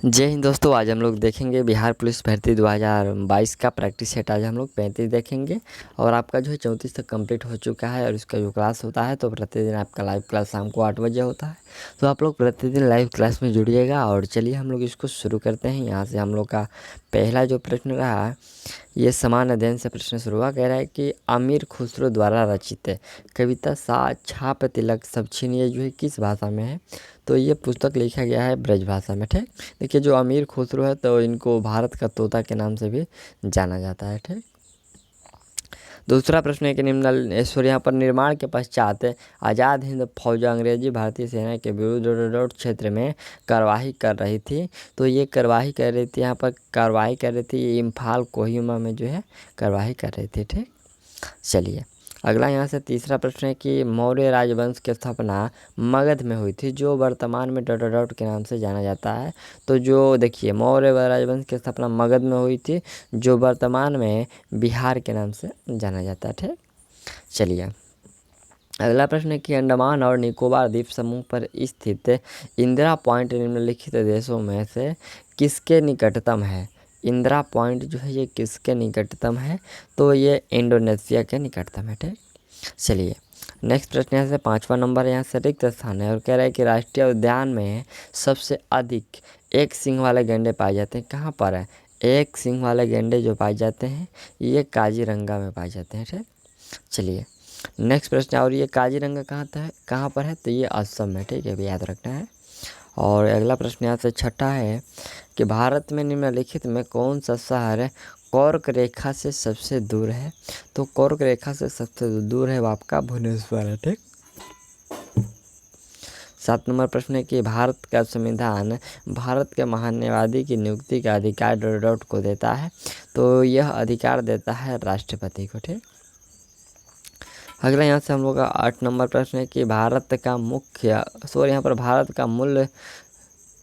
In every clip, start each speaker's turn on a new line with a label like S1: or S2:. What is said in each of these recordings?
S1: जय हिंद दोस्तों। आज हम लोग देखेंगे बिहार पुलिस भर्ती 2022 का प्रैक्टिस सेट। आज हम लोग 35 देखेंगे और आपका जो है 34 तक कंप्लीट हो चुका है। और इसका जो क्लास होता है तो प्रतिदिन आपका लाइव क्लास शाम को 8 बजे होता है। तो आप लोग प्रतिदिन लाइव क्लास में जुड़िएगा। और चलिए हम लोग इसको शुरू करते हैं। यहाँ से हम लोग का पहला जो प्रश्न रहा, ये समान अध्ययन से प्रश्न शुरू हुआ। कह रहा है कि अमीर खुसरो द्वारा रचित कविता सा छाप तिलक सब छीन, ये जो है किस भाषा में है? तो ये पुस्तक लिखा गया है ब्रज भाषा में। ठीक, देखिए जो अमीर खुसरो है तो इनको भारत का तोता के नाम से भी जाना जाता है। ठीक, दूसरा प्रश्न है कि निम्नलिखित यहाँ पर निर्माण के पश्चात आज़ाद हिंद फौज अंग्रेजी भारतीय सेना के विरुद्ध क्षेत्र में कार्रवाई कर रही थी। तो ये कार्रवाई कर रही थी, यहाँ पर कार्रवाई कर रही थी, ये इम्फाल कोहिमा में जो है कार्रवाई कर रही थी। ठीक, चलिए अगला यहाँ से तीसरा प्रश्न है कि मौर्य राजवंश की स्थापना मगध में हुई थी, जो वर्तमान में डॉट डॉट के नाम से जाना जाता है। तो जो देखिए मौर्य राजवंश की स्थापना मगध में हुई थी, जो वर्तमान में बिहार के नाम से जाना जाता है। ठीक, चलिए अगला प्रश्न है कि अंडमान और निकोबार द्वीप समूह पर स्थित इंदिरा पॉइंट निम्नलिखित देशों में से किसके निकटतम है? इंदिरा पॉइंट जो है ये किसके निकटतम है? तो ये इंडोनेशिया के निकटतम है। ठीक, चलिए नेक्स्ट प्रश्न यहाँ से 5वां नंबर यहाँ से रिक्त स्थान है और कह रहा है कि राष्ट्रीय उद्यान में सबसे अधिक एक सींग वाले गैंडे पाए जाते हैं। कहाँ पर है एक सींग वाले गैंडे जो पाए जाते हैं? ये काजीरंगा में पाए जाते हैं। ठीक, चलिए नेक्स्ट प्रश्न, और ये काजीरंगा कहाँ पर है? तो ये असम में। ठीक है, भी याद रखना है। और अगला प्रश्न यहाँ से छठा है कि भारत में निम्नलिखित में कौन सा शहर कर्क रेखा से सबसे दूर है? तो कर्क रेखा से सबसे दूर है वो आपका भुवनेश्वर है। ठीक, 7 नंबर प्रश्न है कि भारत का संविधान भारत के महान्यायवादी की नियुक्ति का अधिकार डॉट को देता है। तो यह अधिकार देता है राष्ट्रपति को। ठीक, अगला यहाँ से हम लोग का 8 नंबर प्रश्न है कि यहाँ पर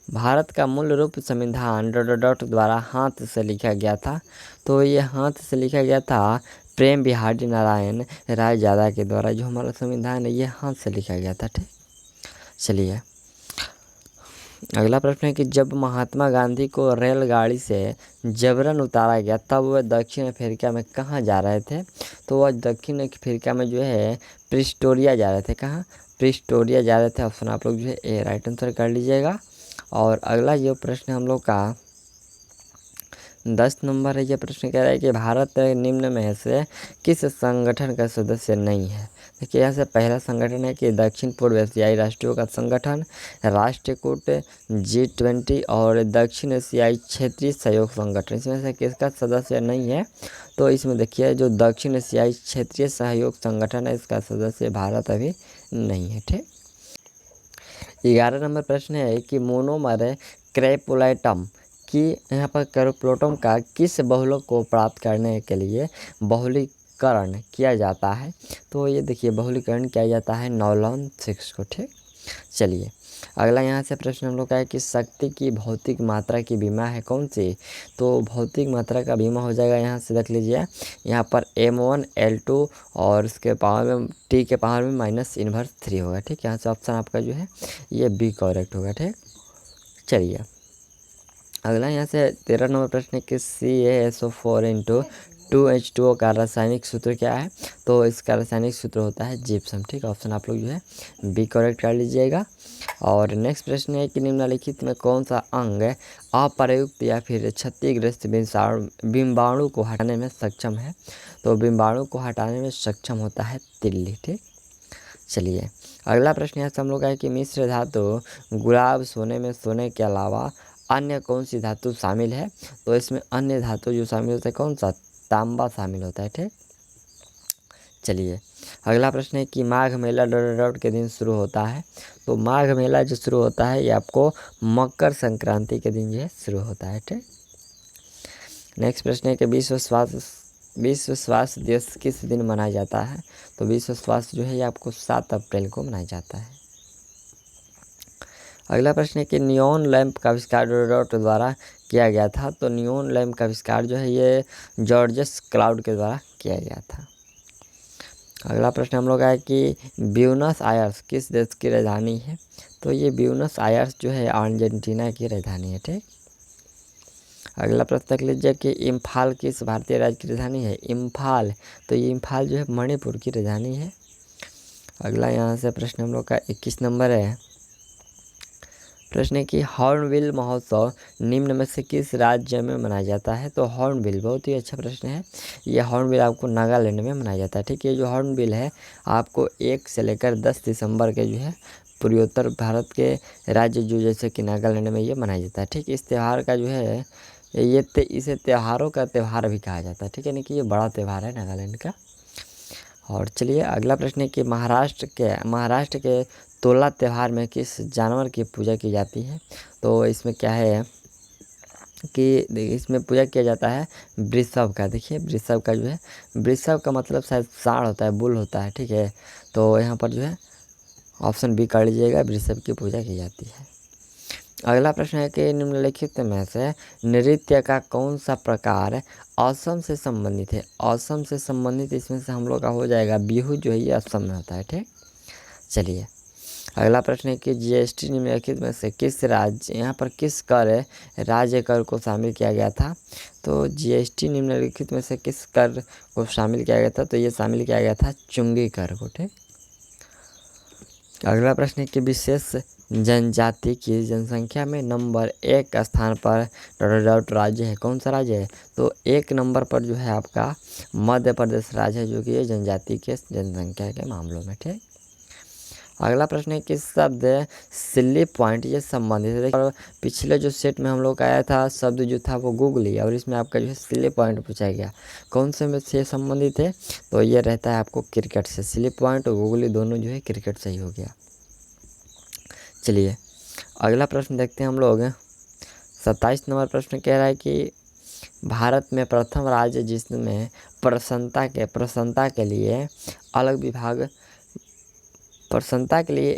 S1: भारत का मूल रूप संविधान डॉट द्वारा हाथ से लिखा गया था। तो ये हाथ से लिखा गया था प्रेम बिहारी नारायण राय ज़्यादा के द्वारा। जो हमारा संविधान है ये हाथ से लिखा गया था। ठीक, चलिए अगला प्रश्न है कि जब महात्मा गांधी को रेलगाड़ी से जबरन उतारा गया तब वह दक्षिण अफ्रीका में कहाँ जा रहे थे? तो वह दक्षिण अफ्रीका में जो है प्रिस्टोरिया जा रहे थे। कहाँ? प्रिस्टोरिया जा रहे थे। ऑप्शन आप लोग जो है ए राइट आंसर कर लीजिएगा। और अगला जो प्रश्न हम लोग का 10 नंबर है, ये प्रश्न कह रहा है कि भारत निम्न में से किस संगठन का सदस्य नहीं है? देखिए यहाँ से पहला संगठन है कि दक्षिण पूर्व एशियाई राष्ट्रों का संगठन, राष्ट्रकूट, G20 और दक्षिण एशियाई क्षेत्रीय सहयोग संगठन। इसमें से किसका सदस्य नहीं है? तो इसमें देखिए जो दक्षिण एशियाई क्षेत्रीय सहयोग संगठन है इसका सदस्य भारत अभी नहीं है। ठीक, 11 नंबर प्रश्न है कि मोनोमर क्रेपुलेटम कि यहाँ पर कैरोप्लोटम का किस बहुलक को प्राप्त करने के लिए बहुलीकरण किया जाता है? तो ये देखिए बहुलीकरण किया जाता है नॉर्लॉन 6 को। ठीक, चलिए अगला यहाँ से प्रश्न हम लोग का है कि शक्ति की भौतिक मात्रा की बीमा है कौन सी? तो भौतिक मात्रा का बीमा हो जाएगा, यहाँ से देख लीजिए यहाँ पर M1 L2 और इसके पावर में T के पावर में -3 होगा। ठीक, यहाँ से ऑप्शन आपका जो है ये बी करेक्ट होगा। ठीक, चलिए अगला यहाँ से 13 नंबर प्रश्न है कि CaSO4 × 2H2O का रासायनिक सूत्र क्या है? तो इसका रासायनिक सूत्र होता है जिप्सम। ठीक, ऑप्शन आप लोग जो है बी करेक्ट कर लीजिएगा। और नेक्स्ट प्रश्न है कि निम्नलिखित में कौन सा अंग अप्रयुक्त या फिर क्षतिग्रस्त बिंबाणु को हटाने में सक्षम है? तो बिंबाणु को हटाने में सक्षम होता है तिल्ली। ठीक, चलिए अगला प्रश्न यहाँ से हम लोग का है कि मिश्र धातु गुलाब सोने में सोने के अलावा अन्य कौन सी धातु शामिल है? तो इसमें अन्य धातु जो शामिल होता है कौन सा? तांबा शामिल होता है। ठीक, चलिए अगला प्रश्न है कि माघ मेला डॉट के दिन शुरू होता है। तो माघ मेला जो शुरू होता है ये आपको मकर संक्रांति के दिन जो है शुरू होता है। ठीक, नेक्स्ट प्रश्न है कि विश्व स्वास्थ्य दिवस किस दिन मनाया जाता है? तो विश्व स्वास्थ्य जो है ये आपको 7 अप्रैल को मनाया जाता है। अगला प्रश्न है कि नियॉन लैंप का आविष्कार डॉट द्वारा किया गया था। तो नियॉन लैंप का आविष्कार जो है ये जॉर्जस क्लाउड के द्वारा किया गया था। अगला प्रश्न हम लोग है कि ब्यूनस आयर्स किस देश की राजधानी है? तो ये ब्यूनस आयर्स जो है अर्जेंटीना की राजधानी है। ठीक, अगला प्रश्न देख लीजिए कि इम्फाल किस भारतीय राज्य की राजधानी है। इम्फाल, तो ये इम्फाल जो है मणिपुर की राजधानी है। अगला यहाँ से प्रश्न हम लोग का 21 नंबर है। प्रश्न है कि हॉर्नबिल महोत्सव निम्न में से किस राज्य में मनाया जाता है। तो हॉर्नबिल बहुत ही अच्छा प्रश्न है। ये हॉर्नबिल आपको नागालैंड में मनाया जाता है। ठीक है, ये जो हॉर्नबिल है आपको 1 से लेकर 10 दिसंबर के जो है पूर्वोत्तर भारत के राज्य जो जैसे कि नागालैंड में ये मनाया जाता है। ठीक, इस त्यौहार का जो है इसे त्योहारों का त्यौहार भी कहा जाता है। ठीक है, यानी कि ये बड़ा त्यौहार है नागालैंड का। और चलिए अगला प्रश्न है कि महाराष्ट्र के तोला त्यौहार में किस जानवर की पूजा की जाती है। तो इसमें क्या है कि देखिए इसमें पूजा किया जाता है वृषभ का। देखिए वृषभ का जो है, वृषभ का मतलब शायद सांड होता है, बुल होता है। ठीक है, तो यहाँ पर जो है ऑप्शन बी कर लीजिएगा, वृषभ की पूजा की जाती है। अगला प्रश्न है कि निम्नलिखित में से नृत्य का कौन सा प्रकार असम से संबंधित है। असम से संबंधित इसमें से हम लोग का हो जाएगा बिहू, जो है ये असम में होता है। ठीक, चलिए अगला प्रश्न है कि जीएसटी निम्नलिखित में से किस राज्य, यहाँ पर किस कर राज्य कर को शामिल किया गया था। तो जीएसटी निम्नलिखित में से किस कर को शामिल किया गया था। तो ये शामिल किया गया था चुंगी कर को। ठीक, अगला प्रश्न है कि विशेष जनजाति की जनसंख्या में नंबर 1 स्थान पर राज्य है। कौन सा राज्य है। तो 1 नंबर पर जो है आपका मध्य प्रदेश राज्य है, जो कि ये जनजाति के जनसंख्या के मामलों में। ठीक, अगला प्रश्न है कि शब्द सिल्ली पॉइंट ये संबंधित है। पिछले जो सेट में हम लोग का आया था शब्द जो था वो गूगली, और इसमें आपका जो है सिल्ली पॉइंट पूछा गया, कौन से में से संबंधित है। तो ये रहता है आपको क्रिकेट से। सिल्ली पॉइंट और गूगली दोनों जो है क्रिकेट से ही हो गया। चलिए अगला प्रश्न देखते हैं हम लोग। 27 नंबर प्रश्न कह रहा है कि भारत में प्रथम राज्य जिसमें प्रसन्नता के लिए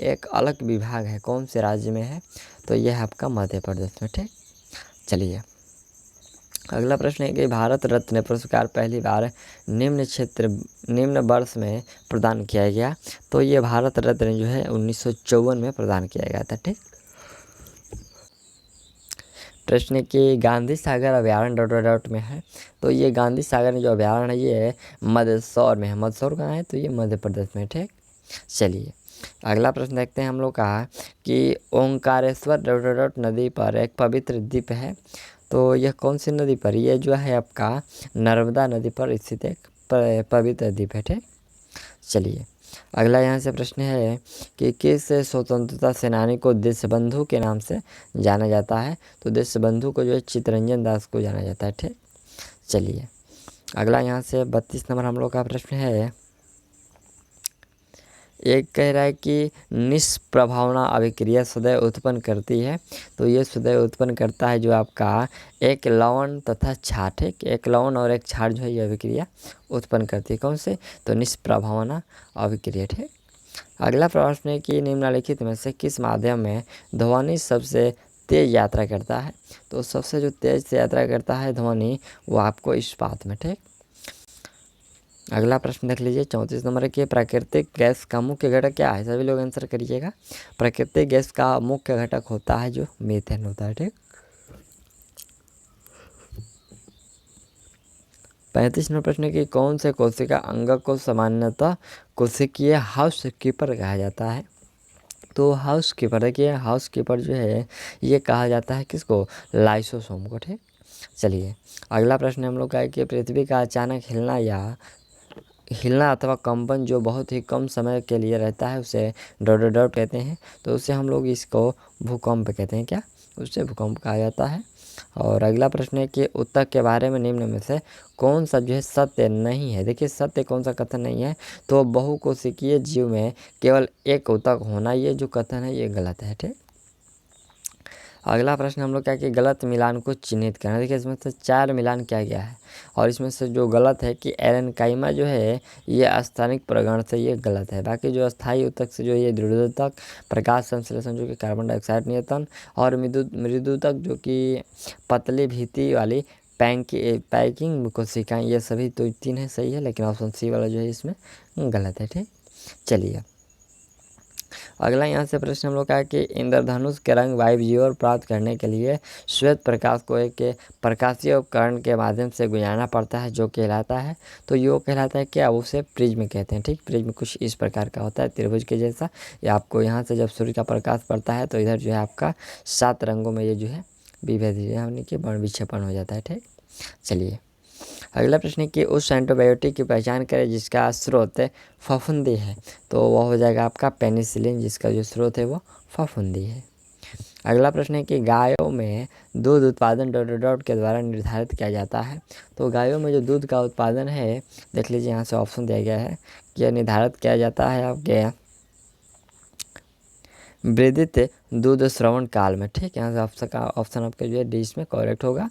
S1: एक अलग विभाग है, कौन से राज्य में है। तो यह है आपका मध्य प्रदेश में। ठीक, चलिए अगला प्रश्न है कि भारत रत्न पुरस्कार पहली बार निम्न वर्ष में प्रदान किया गया। तो ये भारत रत्न जो है 1954 में प्रदान किया गया था। ठीक, प्रश्न है कि गांधी सागर अभ्यारण्य ... में है। तो ये गांधी सागर जो अभ्यारण्य है ये मंदसौर में है। मंदसौर कहाँ है। तो ये मध्य प्रदेश में। ठीक, चलिए अगला प्रश्न देखते हैं हम लोग का कि ओंकारेश्वर ... नदी पर एक पवित्र द्वीप है। तो यह कौन सी नदी पर, यह जो है आपका नर्मदा नदी पर स्थित एक पवित्र द्वीप है। ठीक, चलिए अगला यहाँ से प्रश्न है कि किस स्वतंत्रता सेनानी को देशबंधु के नाम से जाना जाता है। तो देशबंधु को जो है चित्तरंजन दास को जाना जाता है। ठीक, चलिए अगला यहाँ से 32 नंबर हम लोग का प्रश्न है। एक कह रहा है कि निष्प्रभावना अभिक्रिया सदैव उत्पन्न करती है। तो ये सदैव उत्पन्न करता है जो आपका एक लवण तथा छाट है। एक लवण और एक छाट जो है ये अभिक्रिया उत्पन्न करती है, कौन से। तो निष्प्रभावना अभिक्रिया। ठीक, अगला प्रश्न है कि निम्नलिखित में से किस माध्यम में ध्वनि सबसे तेज यात्रा करता है। तो सबसे जो तेज से यात्रा करता है ध्वनि वो आपको इस्पात में। ठीक, अगला प्रश्न देख लीजिए 34 नंबर के प्राकृतिक गैस का मुख्य घटक क्या है। सभी लोग आंसर करिएगा। प्राकृतिक गैस का मुख्य घटक होता है जो मीथेन होता है। ठीक, 35 नंबर प्रश्न कि कौन से कोशिका अंग को सामान्यतः कोशिकीय हाउसकीपर कहा जाता है। तो हाउसकीपर, देखिए हाउसकीपर जो है ये कहा जाता है किसको, लाइसोसोम को। ठीक, चलिए अगला प्रश्न हम लोग का है कि पृथ्वी का अचानक हिलना अथवा कंपन जो बहुत ही कम समय के लिए रहता है उसे डॉट कहते हैं। तो उससे हम लोग इसको भूकंप कहते हैं। क्या, उससे भूकंप कहा जाता है। और अगला प्रश्न है कि ऊतक के बारे में निम्न में से कौन सा जो है सत्य नहीं है। देखिए सत्य कौन सा कथन नहीं है। तो बहुकोशिकीय जीव में केवल एक ऊतक होना, ये जो कथन है ये गलत है। ठीक, अगला प्रश्न हम लोग क्या कि गलत मिलान को चिन्हित करना। देखिए इसमें से 4 मिलान किया गया है, और इसमें से जो गलत है कि एरेनकाइमा जो है ये स्थानिक प्रगण से ये गलत है। बाकी जो अस्थायी ऊतक से जो ये दृढ़ोतक, प्रकाश संश्लेषण जो कि कार्बन डाइऑक्साइड नियतन, और मृदुतक जो कि पतली भीति वाली पैकिंग कोशिकाएं, ये सभी तो 3 है सही है, लेकिन ऑप्शन सी वाला जो है इसमें गलत है। ठीक, चलिए अगला यहाँ से प्रश्न हम लोग का है कि इंद्रधनुष के रंग वायुवीर प्राप्त करने के लिए श्वेत प्रकाश को एक प्रकाशीय उपकरण के माध्यम से गुजारना पड़ता है, जो कहलाता है, तो ये कहलाता है क्या, उसे प्रिज्म कहते हैं। ठीक, प्रिज्म कुछ इस प्रकार का होता है, त्रिभुज के जैसा। ये आपको यहाँ से जब सूर्य का प्रकाश पड़ता है तो इधर जो है आपका 7 रंगों में ये जो है विभेदित यानी कि वर्ण विक्षेपण हो जाता है। ठीक, चलिए अगला प्रश्न है कि उस एंटीबायोटिक की पहचान करें जिसका स्रोत फफूंदी है, तो वह हो जाएगा आपका पेनिसिलिन, जिसका जो स्रोत है वो फफूंदी है। अगला प्रश्न है कि गायों में दूध उत्पादन डॉट डॉट डॉट के द्वारा निर्धारित किया जाता है, तो गायों में जो दूध का उत्पादन है, देख लीजिए यहाँ से ऑप्शन दिया गया है कि यह निर्धारित किया जाता है आपके वृद्धित दूध श्रवण काल में। ठीक, यहाँ से ऑप्शन आपका जो है डी इसमें करेक्ट होगा।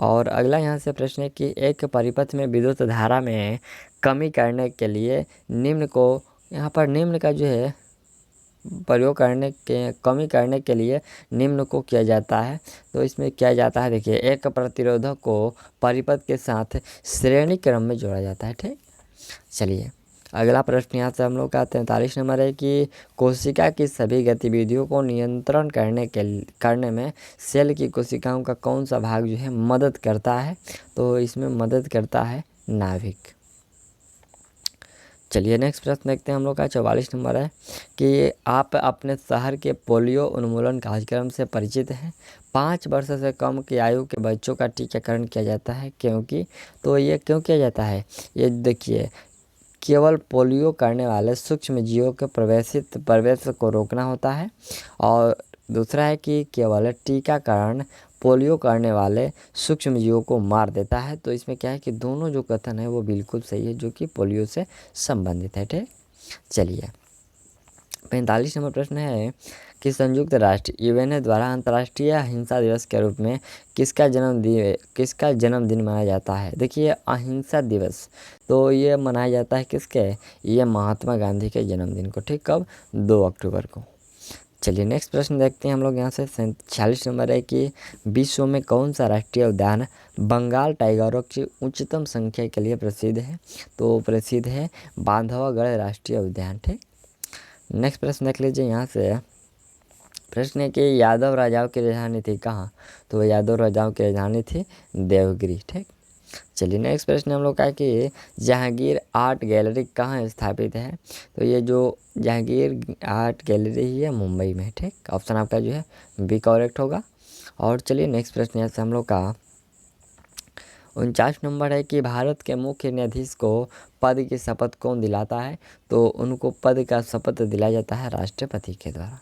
S1: और अगला यहाँ से प्रश्न है कि एक परिपथ में विद्युत धारा में कमी करने के लिए निम्न को, यहाँ पर निम्न का जो है प्रयोग करने के कमी करने के लिए निम्न को किया जाता है, तो इसमें किया जाता है, देखिए, एक प्रतिरोधक को परिपथ के साथ श्रेणी क्रम में जोड़ा जाता है। ठीक, चलिए अगला प्रश्न यहाँ से हम लोग का 43 नंबर है कि कोशिका की सभी गतिविधियों को नियंत्रण करने में सेल की कोशिकाओं का कौन सा भाग जो है मदद करता है, तो इसमें मदद करता है नाभिक। चलिए नेक्स्ट प्रश्न देखते हैं हम लोग का 44 नंबर है कि आप अपने शहर के पोलियो उन्मूलन कार्यक्रम से परिचित हैं। 5 वर्ष से कम की आयु के बच्चों का टीकाकरण किया जाता है, क्योंकि, तो ये क्यों किया जाता है, ये देखिए, केवल पोलियो करने वाले सूक्ष्म जीवों के प्रवेश को रोकना होता है, और दूसरा है कि केवल टीकाकरण पोलियो करने वाले सूक्ष्म जीवों को मार देता है। तो इसमें क्या है कि दोनों जो कथन है वो बिल्कुल सही है, जो कि पोलियो से संबंधित है। ठीक, चलिए 45 नंबर प्रश्न है कि संयुक्त राष्ट्र यूएन द्वारा अंतर्राष्ट्रीय अहिंसा दिवस के रूप में किसका जन्मदिन मनाया जाता है। देखिए अहिंसा दिवस, तो ये मनाया जाता है किसके, ये महात्मा गांधी के जन्मदिन को। ठीक, कब, 2 अक्टूबर को। चलिए नेक्स्ट प्रश्न देखते हैं हम लोग यहाँ से 46 नंबर है कि विश्व में कौन सा राष्ट्रीय उद्यान बंगाल टाइगरों की उच्चतम संख्या के लिए प्रसिद्ध है, तो प्रसिद्ध है बांधवगढ़ राष्ट्रीय उद्यान। ठीक, नेक्स्ट प्रश्न देख लीजिए यहाँ से, प्रश्न है कि यादव राजाओं की राजधानी थी कहाँ, तो यादव राजाओं की राजधानी थी देवगिरी। ठीक, चलिए नेक्स्ट प्रश्न हम लोग का है कि जहांगीर आर्ट गैलरी कहाँ स्थापित है, तो ये जो जहांगीर आर्ट गैलरी ही है मुंबई में। ठीक, ऑप्शन आपका जो है बी करेक्ट होगा। और चलिए नेक्स्ट प्रश्न यहाँ से हम लोग का 49 नंबर है कि भारत के मुख्य न्यायाधीश को पद की शपथ कौन दिलाता है, तो उनको पद का शपथ दिलाया जाता है राष्ट्रपति के द्वारा।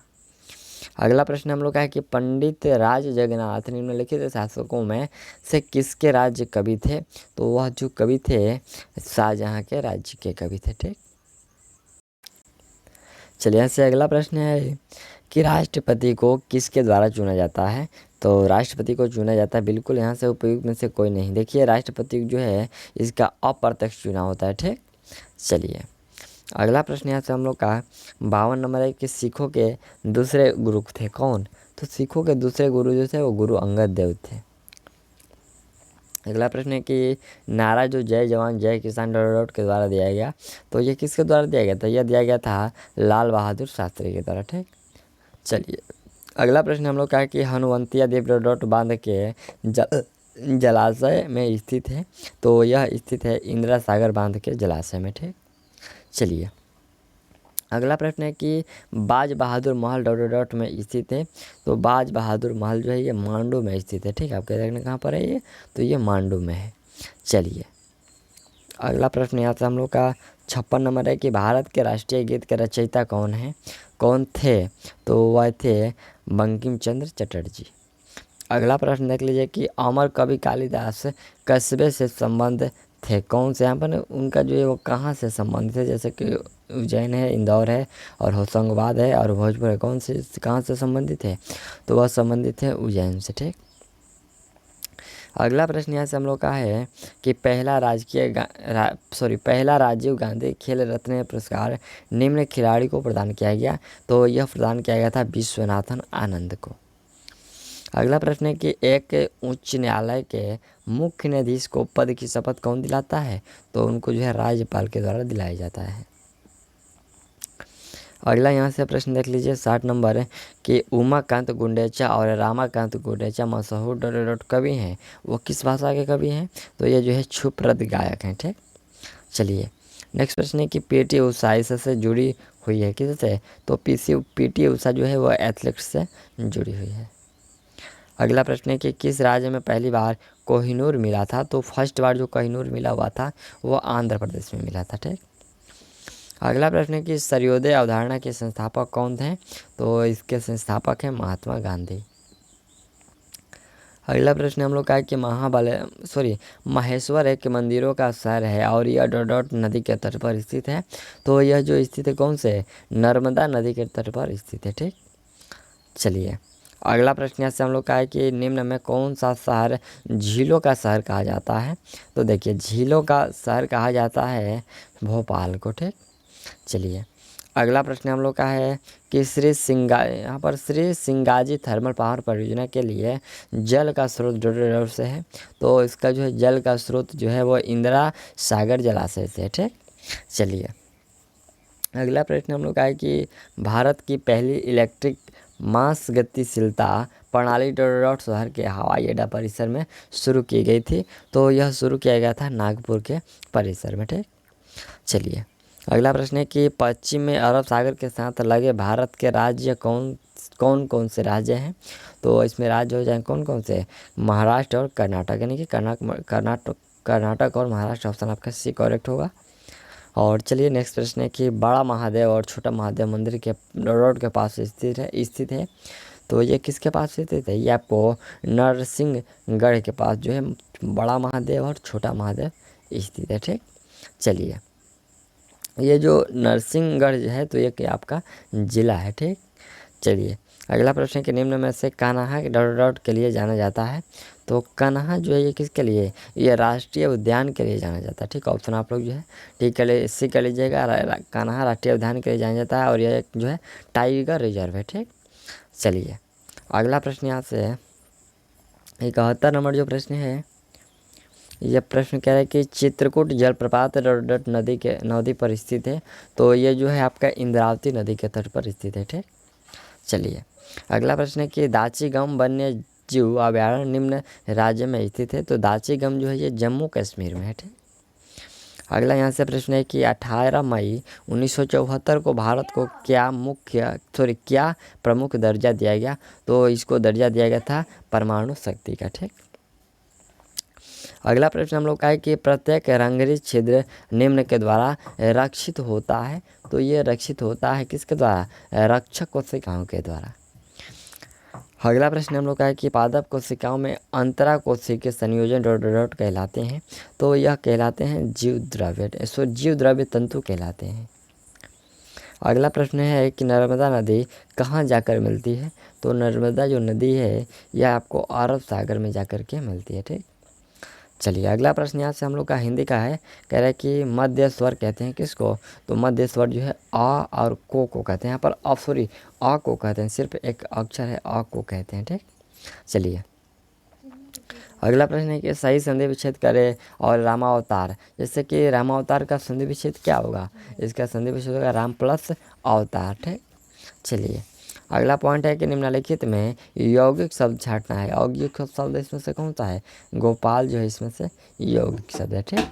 S1: अगला प्रश्न हम लोग का है कि पंडित राज जगन्नाथ निम्नलिखित शासकों में से किसके राज्य कवि थे, तो वह जो कवि थे शाहजहां के राज्य के कवि थे। ठीक, चलिए यहाँ से अगला प्रश्न है कि राष्ट्रपति को किसके द्वारा चुना जाता है, तो राष्ट्रपति को चुना जाता है, बिल्कुल यहाँ से उपयुक्त में से कोई नहीं। देखिए राष्ट्रपति जो है इसका अप्रत्यक्ष चुनाव होता है। ठीक, चलिए अगला प्रश्न यहाँ से हम लोग का 52 नंबर है कि सिखों के दूसरे गुरु थे कौन, तो सिखों के दूसरे गुरु जो थे वो गुरु अंगद देव थे। अगला प्रश्न है कि नारा जो जय जवान जय किसान डॉट डॉट के द्वारा दिया गया, तो ये किसके द्वारा दिया गया था, यह दिया गया था लाल बहादुर शास्त्री के द्वारा। ठीक, चलिए अगला प्रश्न हम लोग का है कि हनुवंतिया देव डॉट डॉट बांध के जलाशय में स्थित है, तो यह स्थित है इंदिरा सागर बांध के जलाशय में। ठीक, चलिए अगला प्रश्न है कि बाज बहादुर महल डॉट डॉट डॉट में स्थित है, तो बाज बहादुर महल जो है ये मांडू में स्थित है। ठीक, आपके देखने कहाँ पर है ये, तो ये मांडू में है। चलिए अगला प्रश्न यहाँ से हम लोग का 56 नंबर है कि भारत के राष्ट्रीय गीत के रचयिता कौन थे, तो वह थे बंकिम चंद्र चटर्जी। अगला प्रश्न देख लीजिए कि अमर कवि कालिदास कस्बे से संबंध थे, कौन से, यहाँ पर उनका जो है वो कहाँ से संबंधित है, जैसे कि उज्जैन है, इंदौर है और होशंगाबाद है और भोजपुर है, कौन से कहाँ से संबंधित है, तो वह संबंधित है उज्जैन से। ठीक, अगला प्रश्न यहाँ से हम लोग का है कि पहला राजीव गांधी खेल रत्न पुरस्कार निम्न खिलाड़ी को प्रदान किया गया, तो यह प्रदान किया गया था विश्वनाथन आनंद को। अगला प्रश्न है कि एक उच्च न्यायालय के मुख्य न्यायाधीश को पद की शपथ कौन दिलाता है, तो उनको जो है राज्यपाल के द्वारा दिलाया जाता है। अगला यहाँ से प्रश्न देख लीजिए 60 नंबर है कि उमाकांत गुंडेचा और रामाकांत गुंडेचा मशहूर डॉट कवि हैं, वो किस भाषा के कवि हैं? तो ये जो है क्षुप्रद गायक हैं। ठीक, चलिए नेक्स्ट प्रश्न है कि पीटी उषा इससे जुड़ी हुई है किससे? तो पीटी उषा जो है वो एथलेटिक्स से जुड़ी हुई है। अगला प्रश्न है कि किस राज्य में पहली बार कोहिनूर मिला था? तो फर्स्ट बार जो कोहिनूर मिला हुआ था वो आंध्र प्रदेश में मिला था। ठीक, अगला प्रश्न है कि सर्वोदय अवधारणा के संस्थापक कौन थे? तो इसके संस्थापक हैं महात्मा गांधी। अगला प्रश्न हम लोग का है कि महेश्वर एक मंदिरों का शहर है और यह डॉट नदी के तट पर स्थित है। तो यह जो स्थित है कौन से? नर्मदा नदी के तट पर स्थित है। ठीक, चलिए अगला प्रश्न यहाँ से हम लोग का है कि निम्न में कौन सा शहर झीलों का शहर कहा जाता है? तो देखिए झीलों का शहर कहा जाता है भोपाल को। ठीक, चलिए अगला प्रश्न हम लोग का है कि यहाँ पर श्री सिंगाजी थर्मल पावर परियोजना के लिए जल का स्रोत डॉट से है। तो इसका जो है जल का स्रोत जो है वो इंदिरा सागर जलाशय से है। ठीक, चलिए अगला प्रश्न हम लोग का है कि भारत की पहली इलेक्ट्रिक मास गतिशीलता प्रणाली डॉट शहर के हवाई अड्डा परिसर में शुरू की गई थी। तो यह शुरू किया गया था नागपुर के परिसर में। ठीक, चलिए अगला प्रश्न है कि पश्चिम में अरब सागर के साथ लगे भारत के राज्य कौन से राज्य हैं? तो इसमें राज्य हो जाए कौन कौन से? महाराष्ट्र और कर्नाटक, यानी कि कर्नाटक और महाराष्ट्र ऑप्शन आपका सी करेक्ट होगा। और चलिए नेक्स्ट प्रश्न है कि बड़ा महादेव और छोटा महादेव मंदिर के रोड के पास स्थित है। तो ये किसके पास स्थित है? ये आपको नरसिंहगढ़ के पास जो है बड़ा महादेव और छोटा महादेव स्थित है। ठीक, चलिए ये जो नरसिंहगढ़ है तो ये क्या आपका जिला है। ठीक, चलिए अगला प्रश्न के निम्न में से कान्हा डॉट के लिए जाना जाता है। तो कान्हा जो है ये किसके लिए? ये राष्ट्रीय उद्यान के लिए जाना जाता है। ठीक, ऑप्शन आप लोग जो है ठीक कर ले इसी कर लीजिएगा। कान्हा राष्ट्रीय उद्यान के लिए जाना जाता है और यह जो है टाइगर रिजर्व है। ठीक, चलिए अगला प्रश्न यहाँ से 71 नंबर जो प्रश्न है, यह प्रश्न कह रहा है कि चित्रकूट जलप्रपात डॉट नदी पर स्थित है। तो ये जो है आपका इंद्रावती नदी के तट पर स्थित है। ठीक, चलिए अगला प्रश्न है कि दाचीगम वन्य जीव अभयारण्य निम्न राज्य में स्थित है। तो दाचीगम जो है ये जम्मू कश्मीर में है। ठीक, अगला यहाँ से प्रश्न है कि 18 मई 1974 को भारत को क्या प्रमुख दर्जा दिया गया? तो इसको दर्जा दिया गया था परमाणु शक्ति का। ठीक, अगला प्रश्न हम लोग का है कि प्रत्येक रंध्रीय छिद्र निम्न के द्वारा रक्षित होता है। तो ये रक्षित होता है किसके द्वारा? रक्षक कोशिकाओं के द्वारा। अगला प्रश्न हम लोग का है कि पादप कोशिकाओं में अंतरा कोशिकीय संयोजन डॉट कहलाते हैं। तो यह कहलाते हैं जीव द्रव्य तंतु कहलाते हैं। अगला प्रश्न है कि नर्मदा नदी कहाँ जाकर मिलती है? तो नर्मदा जो नदी है यह आपको अरब सागर में जाकर के मिलती है। ठीक, चलिए अगला प्रश्न यहाँ से हम लोग का हिंदी का है, कह रहा है कि मध्य स्वर कहते हैं किसको? तो मध्य स्वर जो है आ और को कहते हैं। यहाँ पर आ को कहते हैं, सिर्फ एक अक्षर है आ को कहते हैं। ठीक, चलिए अगला प्रश्न है कि सही संधि विच्छेद करे और रामावतार। जैसे कि रामावतार का संधि विच्छेद क्या होगा? इसका संधि विच्छेद होगा राम प्लस अवतार। ठीक, चलिए अगला पॉइंट है कि निम्नलिखित में यौगिक शब्द छांटना है। यौगिक शब्द इसमें से कौन सा है? गोपाल जो है इसमें से यौगिक शब्द है। ठीक,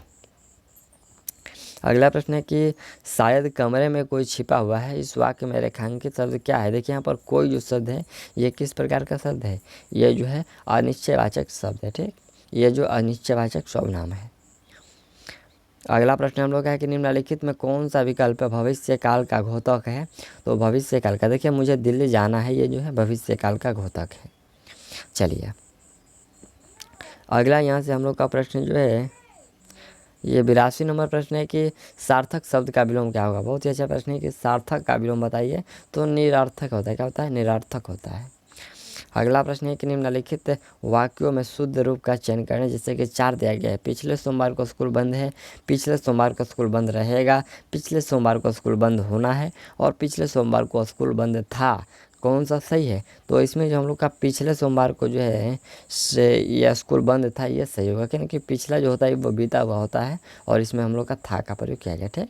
S1: अगला प्रश्न है कि शायद कमरे में कोई छिपा हुआ है, इस वाक्य में रेखांकित शब्द क्या है? देखिए यहाँ पर कोई जो शब्द है ये किस प्रकार का शब्द है? ये जो है अनिश्चयवाचक शब्द है। ठीक, ये जो अनिश्चयवाचक सर्वनाम है। अगला प्रश्न हम लोग का है कि निम्नलिखित में कौन सा विकल्प भविष्य काल का घोतक है? तो भविष्य काल का, देखिए मुझे दिल्ली जाना है, ये जो है भविष्य काल का घोतक है। चलिए अगला यहाँ से हम लोग का प्रश्न जो है ये 82 नंबर प्रश्न है कि सार्थक शब्द का विलोम क्या होगा? बहुत ही अच्छा प्रश्न है कि सार्थक का विलोम बताइए। तो निरर्थक होता है। क्या होता है? निरर्थक होता है। अगला प्रश्न है कि निम्नलिखित वाक्यों में शुद्ध रूप का चयन करें। जैसे कि 4 दिया गया है, पिछले सोमवार को स्कूल बंद है, पिछले सोमवार को स्कूल बंद रहेगा, पिछले सोमवार को स्कूल बंद होना है और पिछले सोमवार को स्कूल बंद था। कौन सा सही है? तो इसमें जो हम लोग का पिछले सोमवार को जो है से यह स्कूल बंद था, ये सही होगा, क्योंकि पिछला जो होता है वो बीता हुआ होता है और इसमें हम लोग का था का प्रयोग किया गया। ठीक,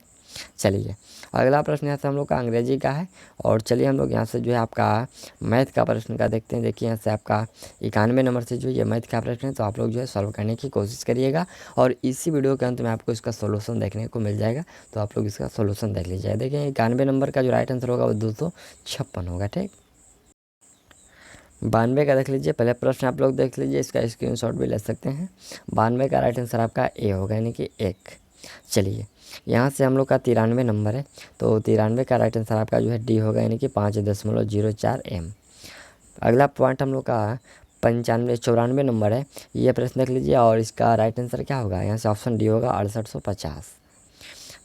S1: चलिए अगला प्रश्न यहाँ से हम लोग का अंग्रेजी का है। और चलिए हम लोग यहाँ से जो है आपका मैथ का प्रश्न का देखते हैं। देखिए यहाँ से आपका 91 नंबर से जो ये मैथ का प्रश्न है, तो आप लोग जो है सॉल्व करने की कोशिश करिएगा और इसी वीडियो के अंत में आपको इसका सोल्यूशन देखने को मिल जाएगा, तो आप लोग इसका सोल्यूशन देख लीजिए। देखिए 91 नंबर का जो राइट आंसर होगा वो 256 होगा। ठीक, 92 का देख लीजिए। पहले प्रश्न आप लोग देख लीजिए, इसका स्क्रीनशॉट भी ले सकते हैं। 92 का राइट आंसर आपका ए होगा, यानी कि 1। चलिए यहाँ से हम लोग का 93 नंबर है, तो 93 का राइट आंसर आपका जो है डी होगा, यानी कि 5.04 m। अगला पॉइंट हम लोग का 94 नंबर है, ये प्रश्न देख लीजिए और इसका राइट आंसर क्या होगा, यहाँ से ऑप्शन डी होगा 6850।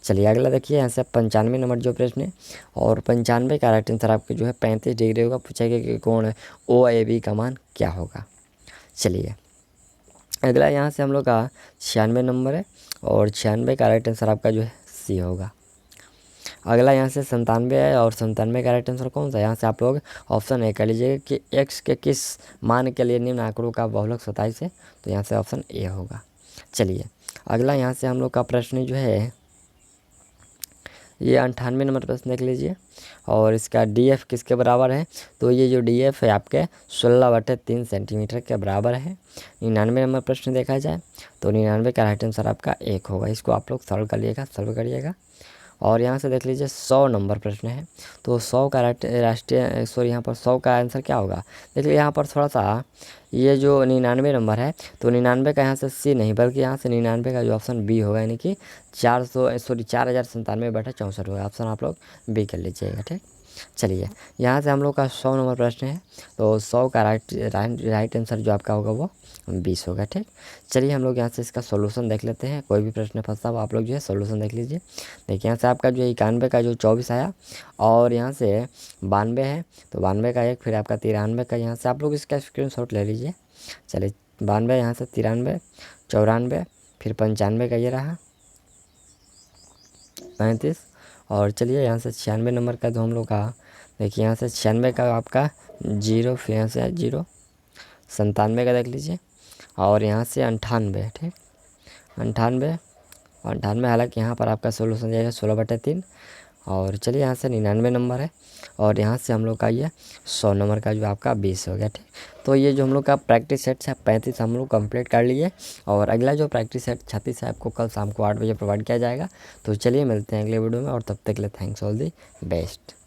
S1: चलिए अगला देखिए, यहाँ से 95 नंबर जो प्रश्न है और 95 का राइट आंसर आपके जो है 35 डिग्री होगा। पूछेगा कि कोण ओ ए बी का मान क्या होगा। चलिए अगला यहाँ से हम लोग का 96 नंबर है और 96 का राइट आंसर आपका जो है सी होगा। अगला यहाँ से 97 है और 97 का राइट आंसर कौन सा है, यहाँ से आप लोग ऑप्शन ए कर लीजिएगा कि एक्स के किस मान के लिए निम्न आंकड़ों का बहुलक 27 है, तो यहाँ से ऑप्शन ए होगा। चलिए अगला यहाँ से हम लोग का प्रश्न जो है ये 98 नंबर प्रश्न देख लीजिए और इसका डीएफ किसके बराबर है, तो ये जो डीएफ है आपके 16/3 सेंटीमीटर के बराबर है। 99 नंबर प्रश्न देखा जाए तो 99 का राइट आंसर आपका 1 होगा। इसको आप लोग सॉल्व करिएगा। और यहाँ से देख लीजिए 100 नंबर प्रश्न है, तो 100 का यहाँ पर 100 का आंसर क्या होगा। देखिए यहाँ पर थोड़ा सा ये जो 99 नंबर है, तो 99 का यहाँ से सी नहीं बल्कि यहाँ से 99 का जो ऑप्शन बी होगा, यानी कि 4097/64 होगा। ऑप्शन आप लोग बी कर लीजिएगा। ठीक, चलिए यहाँ से हम लोग का 100 नंबर प्रश्न है, तो 100 का राइट आंसर जो आपका होगा वो 20 होगा। ठीक, चलिए हम लोग यहाँ से इसका सोल्यूशन देख लेते हैं। कोई भी प्रश्न फंसा हो आप लोग जो है सोल्यूशन देख लीजिए। देखिए यहाँ से आपका जो है 91 का जो 24 आया और यहाँ से 92 है, तो 92 का 1, फिर आपका 93 का, यहाँ से आप लोग इसका स्क्रीनशॉट ले लीजिए। चलिए 92 यहाँ से 93, 94, फिर 95 का ये रहा 35। और चलिए यहाँ से 96 नंबर का जो हम लोग का, देखिए यहाँ से 96 का आपका 0, फिर यहाँ से 0, 97 का देख लीजिए और यहाँ से 98। ठीक, 98, हालांकि यहाँ पर आपका सोल्यूशन जाएगा 16/3। और चलिए यहाँ से 99 नंबर है और यहाँ से हम लोग का ये 100 नंबर का जो आपका 20 हो गया। ठीक, तो ये जो हम लोग का प्रैक्टिस सेट है 35 हम लोग कंप्लीट कर लिए और अगला जो प्रैक्टिस सेट 36 है आपको कल शाम को 8 बजे प्रोवाइड किया जाएगा। तो चलिए मिलते हैं अगले वीडियो में और तब तक के लिए थैंक्स ऑल दी बेस्ट।